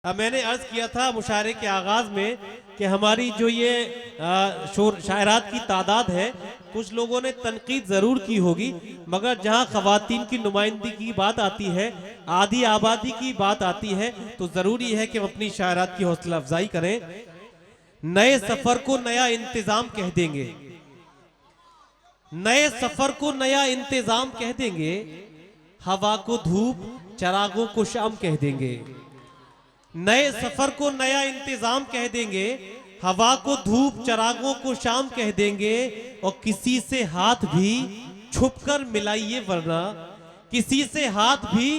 मैंने अर्ज किया था मुशायरे के आगाज में कि हमारी जो ये शायरात की तादाद है, कुछ लोगों ने तनकीद जरूर की होगी, मगर जहां खवातीन की नुमाइंदगी की बात आती है, आधी आबादी की बात आती है, तो जरूरी है कि हम अपनी शायरात की हौसला अफजाई करें। नए सफर को नया इंतजाम कह देंगे, नए सफर को नया इंतजाम कह देंगे, हवा को धूप चरागों को शाम कह देंगे। नए सफर को नया इंतजाम कह देंगे, हवा को धूप चरागों को शाम कह देंगे, और किसी से हाथ भी छुपकर मिलाइए वरना, किसी से हाथ भी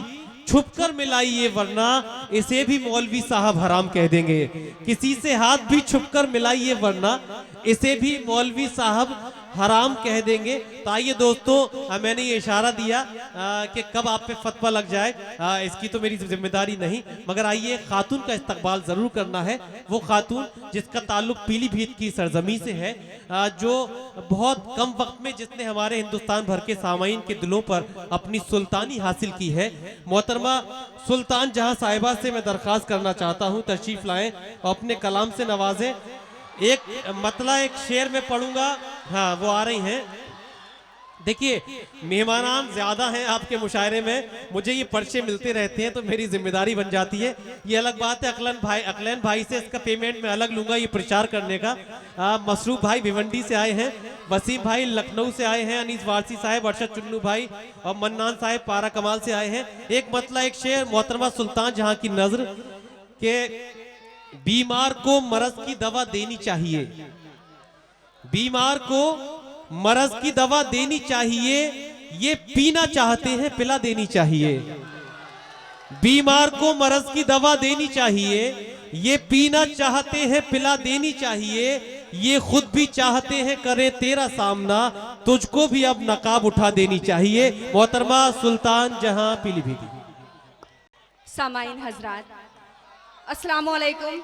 छुपकर मिलाइए वरना इसे भी मौलवी साहब हराम कह देंगे। किसी से हाथ भी छुपकर मिलाइए वरना इसे भी मौलवी साहब हराम कह देंगे। तो आइए दोस्तों, मैंने ये इशारा दिया कि कब आप पे फतवा लग जाए इसकी तो मेरी जिम्मेदारी नहीं, मगर आइए खातून का इस्तकबाल जरूर करना है। वो खातून जिसका ताल्लुक पीलीभीत की सरजमी से है, जो बहुत कम वक्त में जिसने हमारे हिंदुस्तान भर के सामाईन के दिलों पर अपनी सुल्तानी हासिल की है, मोहतरमा सुल्तान जहां साहिबा से मैं दरख्वास्त करना चाहता हूं तशरीफ लाएं और अपने कलाम से नवाजें। एक मतला एक शेर में पढ़ूंगा, हाँ वो आ रही हैं। देखिए, मेहमान ज्यादा हैं आपके मुशायरे में, मुझे ये पर्चे मिलते रहते हैं तो मेरी जिम्मेदारी बन जाती है। ये अलग बात है, अकलन भाई से इसका पेमेंट मैं अलग लूंगा ये प्रचार करने का। मसरूफ भाई भिवंडी से आए हैं, वसीम भाई लखनऊ से आए हैं, अनीस वारसी साहब, अरशद चुन्नू भाई और मन्नान साहब पारा कमाल से आए हैं। एक मतला एक शेर, मोहतरमा सुल्तान जहां की नजर के, बीमार को मरज की दवा देनी चाहिए, बीमार को मरज की दवा देनी चाहिए, ये पीना चाहते हैं पिला देनी चाहिए। बीमार को मरज की दवा देनी चाहिए, ये पीना चाहते हैं पिला देनी चाहिए, ये खुद भी चाहते हैं करे तेरा सामना, तुझको भी अब नकाब उठा देनी चाहिए। मोहतरमा सुल्तान जहां पीलीभीत। सामाईन हजरात, अस्सलामु अलैकुम।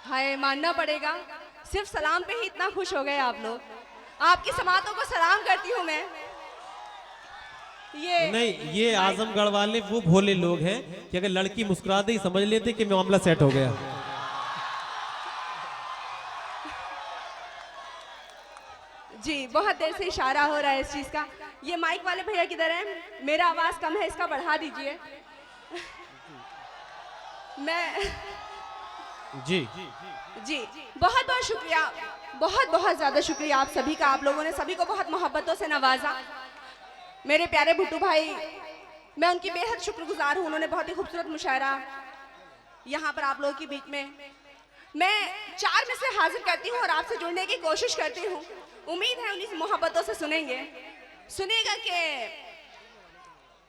हाय, मानना पड़ेगा सिर्फ सलाम पे ही इतना खुश हो गए आप लोग। आपकी समातों को सलाम करती हूँ मैं। ये आजमगढ़ वाले वो भोले लोग हैं कि अगर लड़की मुस्कुरा दे समझ लेते कि मामला सेट हो गया। जी, बहुत देर से इशारा हो रहा है इस चीज का। ये माइक वाले भैया किधर हैं? मेरा आवाज कम है, इसका बढ़ा दीजिए। मैं जी जी बहुत बहुत शुक्रिया, बहुत बहुत ज्यादा शुक्रिया आप सभी का। आप लोगों ने सभी को बहुत मोहब्बतों से नवाजा। मेरे प्यारे भुट्टू भाई, मैं उनकी बेहद शुक्रगुजार हूँ। उन्होंने बहुत ही खूबसूरत मुशायरा यहाँ पर आप लोगों के बीच में मैं 4 में से हाजिर करती हूँ और आपसे जुड़ने की कोशिश करती हूँ। उम्मीद है उन्हीं मोहब्बतों से सुनेगा कि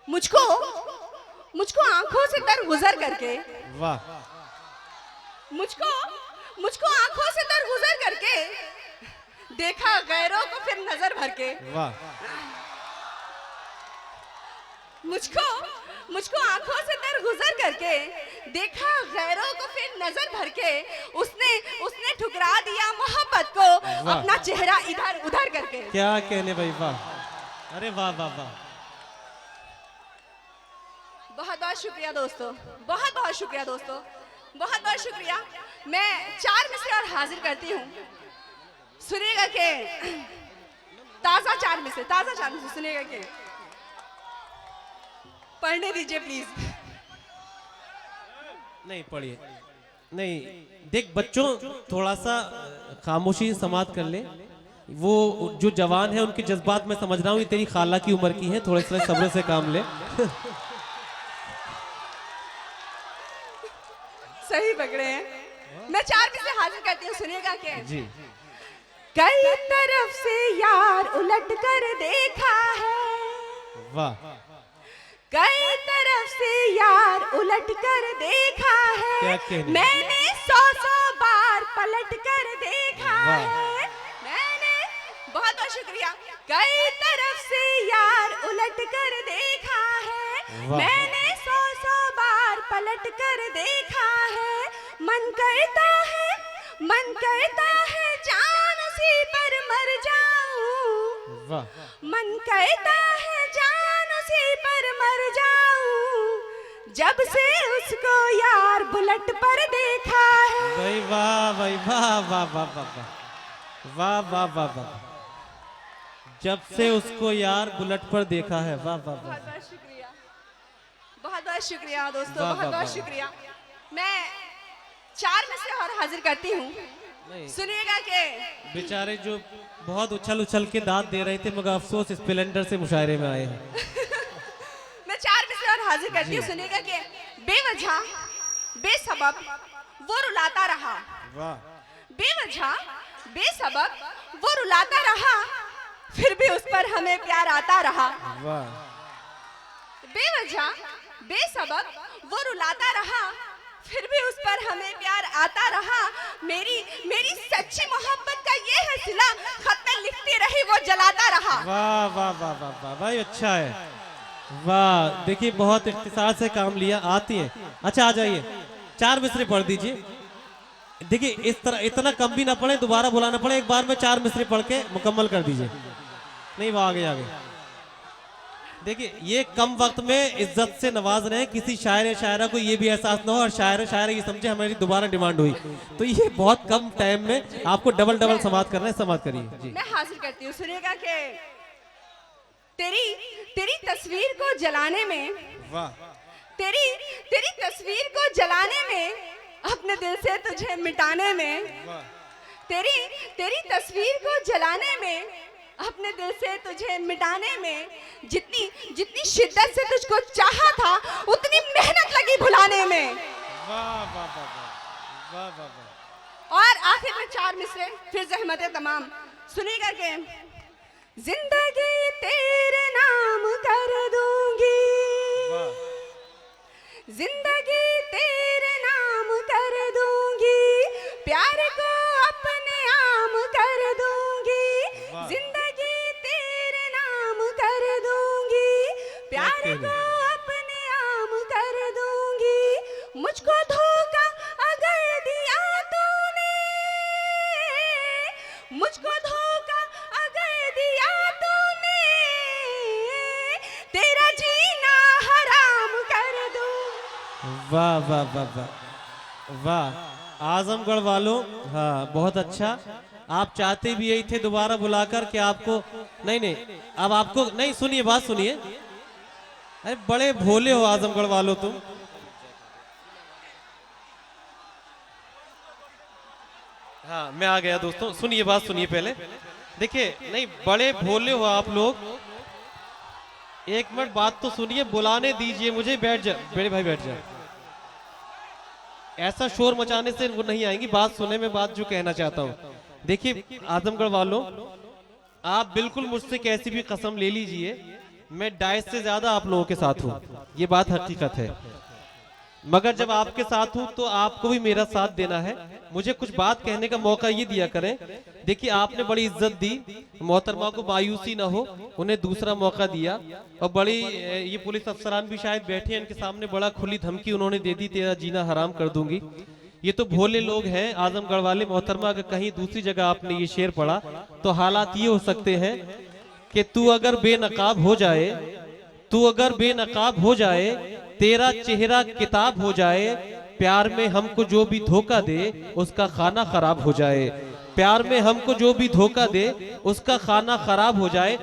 मुझको आंखों से तर गुजर करके, वाह, मुझको आंखों से तर गुजर करके देखा गैरों को फिर नजर भर के, वाह, मुझको आंखों से तर गुजर करके देखा गैरों को फिर नजर भर के, उसने ठुकरा दिया मोहब्बत को अपना चेहरा इधर उधर करके। क्या कहने भाई, वाह, अरे वाह वाह वाह। बहुत बहुत शुक्रिया दोस्तों, बहुत बहुत शुक्रिया दोस्तों, बहुत बहुत शुक्रिया। मैं 4 में से और हाजिर करती हूँ। सुनिएगा के ताजा 4 में से सुनिएगा के, पढ़ने दीजिए प्लीज। नहीं पढ़िए, नहीं देख बच्चों, थोड़ा सा खामोशी समाप्त कर ले। वो जो जवान है उनके जज्बात में समझ रहा हूँ, ये तेरी खाला की उम्र की है, थोड़े से सब्र से काम ले। सही पकड़े हैं। मैं 4 में से हाजिर करती हूँ, सुनिएगा क्या जी। कई तरफ से यार उलट कर देखा है, वाह, कई तरफ से यार उलट कर देखा है, मैंने 100 बार पलट कर देखा है, मैंने, बहुत बहुत शुक्रिया। कई तरफ से यार उलट कर देखा है, मैंने 100 बार पलट कर देखा है, मन करता है जान उसी पर मर जाऊं, मन कहता है जान उसी पर मर जाऊं, जब से उसको यार बुलेट पर देखा है। भाई वाह भाई वाह वाह वाह वाह वाह वाह वाह वाह वाह। जब से उसको यार बुलेट पर देखा है, वाह वाह वाह। बहुत बहुत शुक्रिया, बहुत बहुत शुक्रिया दोस्तों, वाह, बहुत वाह, बहुत वाह। शुक्रिया। मैं 4 में से और हाजिर करती हूँ, नहीं, सुनिएगा कि बेचारे जो बहुत उछल उछल के दांत दे रहे थे, मगर अफसोस स्प्लेंडर से मुशायरे में आए हैं। मैं 4 में से और हाजिर करती हूँ, सुनिएगा कि बेवजह बेसबब वो रुलाता रहा, वाह बेवजह बेसबब वो रुलाता रहा, फिर भी उस पर हमें प्यार आता रहा। वाह। बेवजह बेसबब वो रुलाता रहा, फिर भी उस पर हमें प्यार आता रहा। मेरी मेरी सच्ची मोहब्बत का ये है सिला, खत में लिखती रही वो जलाता रहा। वाह वाह वाह वाह वाह भाई, अच्छा है, वाह। देखिए बहुत इख्तिसार से काम लिया, आती है। अच्छा आ जाइए, 4 मिसरे पढ़ दीजिए। देखिए इस तरह इतना कम भी ना पढ़े, दोबारा बुलाना पड़े, एक बार में 4 मिसरे पढ़ के मुकम्मल कर दीजिए। नहीं वो आगे आगे। देखिए ये कम वक्त में इज्जत से नवाज रहे हैं, किसी शायर शायरा को ये भी एहसास ना हो और शायर शायरा ये समझे हमारी दोबारा डिमांड हुई, तो ये बहुत कम टाइम में आपको डबल डबल समाप्त करना है। समाप्त करिए जी। मैं हासिल करती हूँ, सुनिएगा कि तेरी तेरी तस्वीर को जलाने में, वाह। तेरी तेरी तस्वीर को जलाने में, अपने दिल से तुझे मिटाने में, तेरी तेरी तस्वीर को जलाने में, अपने दिल से तुझे मिटाने में, जितनी जितनी शिद्दत से तुझको चाहा था, उतनी मेहनत लगी भुलाने में। वाह वाह वाह वाह वाह वाह। और आखिर में 4 मिसरे फिर जहमत तमाम, सुनिएगा कि जिंदगी तेरे नाम कर दूंगी, जिंदगी तेरे नाम कर दूंगी, प्यार को अपने आम कर दूंगी, जिंदगी तेरे नाम कर दूंगी, प्यार को अपने आम कर दूंगी। मुझको धोखा अगर दिया तूने, मुझको धोखा अगर दिया तूने, तेरा जीना हराम कर दूं। वाह वाह वाह वाह वाह। आजमगढ़ वालों, हाँ बहुत अच्छा। आप चाहते भी यही थे दोबारा बुलाकर कि आपको, नहीं नहीं अब आपको नहीं, सुनिए बात सुनिए। अरे बड़े भोले हो आजमगढ़ वालों तुम। हाँ मैं आ गया दोस्तों, सुनिए बात सुनिए पहले। देखिए नहीं बड़े भोले हो आप लोग। एक मिनट बात तो सुनिए, बुलाने दीजिए मुझे। बैठ जा मेरे भाई, बैठ जा। ऐसा शोर मचाने से वो नहीं आएंगी, बात सुने मैं बात जो कहना चाहता हूँ। देखिए आजमगढ़ वालों, आप बिल्कुल मुझसे कैसी भी कसम ले लीजिए, मैं डाइस से ज्यादा आप लोगों के साथ हूँ, ये बात हकीकत है। मगर जब आपके साथ हूँ तो आपको भी मेरा साथ देना है, मुझे कुछ बात कहने का मौका ये दिया करें। देखिए आपने बड़ी इज्जत दी, मोहतरमा को मायूसी ना हो, उन्हें दूसरा मौका दिया। और बड़ी ये पुलिस अफसरान भी शायद बैठे हैं, इनके सामने बड़ा खुली धमकी उन्होंने दे दी, तेरा जीना हराम कर दूंगी। ये तो भोले लोग हैं आजमगढ़ वाले। मोहतरमा अगर कहीं दूसरी जगह आपने ये शेर पढ़ा तो हालात ये हो सकते हैं कि तू अगर बेनकाब हो जाए, तू अगर बेनकाब हो जाए, तेरा चेहरा किताब हो जाए, प्यार में हमको जो भी धोखा दे उसका खाना खराब हो जाए, प्यार में हमको जो भी धोखा दे उसका खाना खराब हो जाए।